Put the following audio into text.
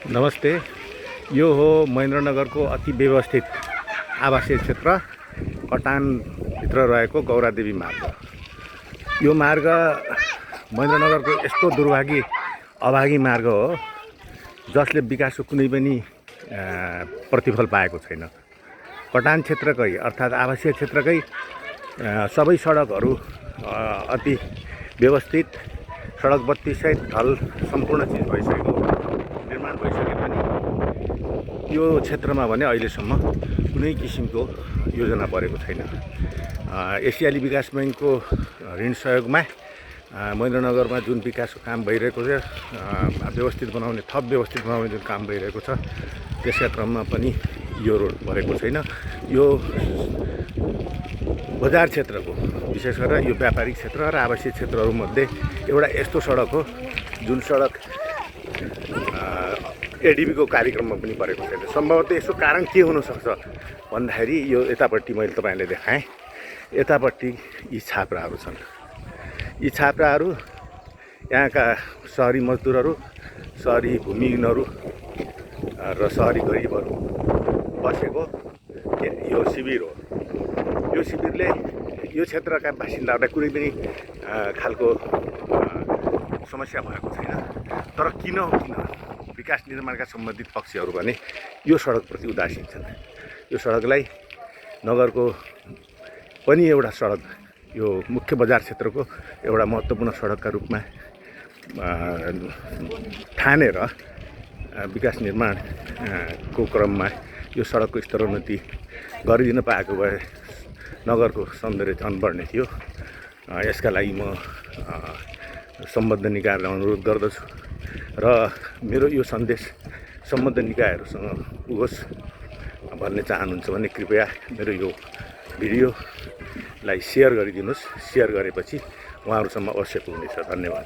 नमस्ते। यो हो महेन्द्रनगरको अति व्यवस्थित आवासीय क्षेत्र कटानभित्र रहेको गौरादेवी मार्ग। यो मार्ग महेन्द्रनगरको यस्तो दुर्भागी अभागी मार्ग हो जसले विकासको कुनै पनि प्रतिफल पाएको छैन। कटान क्षेत्रकै अर्थात् आवासीय क्षेत्रकै सबै सडकहरू अति व्यवस्थित सडक बत्ती सहित ढल सम्पूर्ण चिज भइसकेको निर्माण भइसके पनि यो क्षेत्रमा भने अहिलेसम्म कुनै किसिमको योजना परेको छैन। एसियाली विकास बैङ्कको ऋण सहयोगमा महेन्द्रनगरमा जुन विकासको काम भइरहेको छ, व्यवस्थित बनाउने थप व्यवस्थित बनाउने जुन काम भइरहेको छ, त्यसका क्रममा पनि यो रोड भरेको छैन। यो बजार क्षेत्रको विशेष गरेर यो व्यापारिक क्षेत्र र आवासीय क्षेत्रहरूमध्ये एउटा यस्तो सडक हो जुन सडक एडिबीको कार्यक्रममा पनि परेको छैन। सम्भवतः यसको कारण के हुनसक्छ भन्दाखेरि यो यतापट्टि मैले तपाईँलाई देखाएँ, यतापट्टि यी छाप्राहरू छन्। यी छाप्राहरू यहाँका सहरी मजदुरहरू, सहरी भूमिहीनहरू र सहरी गरिबहरू बसेको यो शिविर हो। यो शिविरले यो क्षेत्रका बासिन्दाहरूलाई कुनै पनि खालको समस्या भएको छैन। तर किन विकास निर्माणका सम्बन्धित पक्षहरू भने यो सडकप्रति उदासीन छन्। यो सडकलाई नगरको पनि एउटा सडक, यो मुख्य बजार क्षेत्रको एउटा महत्त्वपूर्ण सडकका रूपमा ठानेर विकास निर्माणको क्रममा यो सडकको स्तरोन्नति गरिदिन पाएको भए नगरको सौन्दर्य झन् बढ्ने थियो। यसका लागि म सम्बद्ध निकायहरूलाई अनुरोध गर्दछु र मेरो यो सन्देश सम्बद्ध निकायहरूसँग पुगोस् भन्ने चाहनुहुन्छ भने कृपया मेरो यो भिडियोलाई सेयर गरिदिनुहोस्। सेयर गरेपछि उहाँहरूसम्म अवश्य पुग्नेछ। धन्यवाद।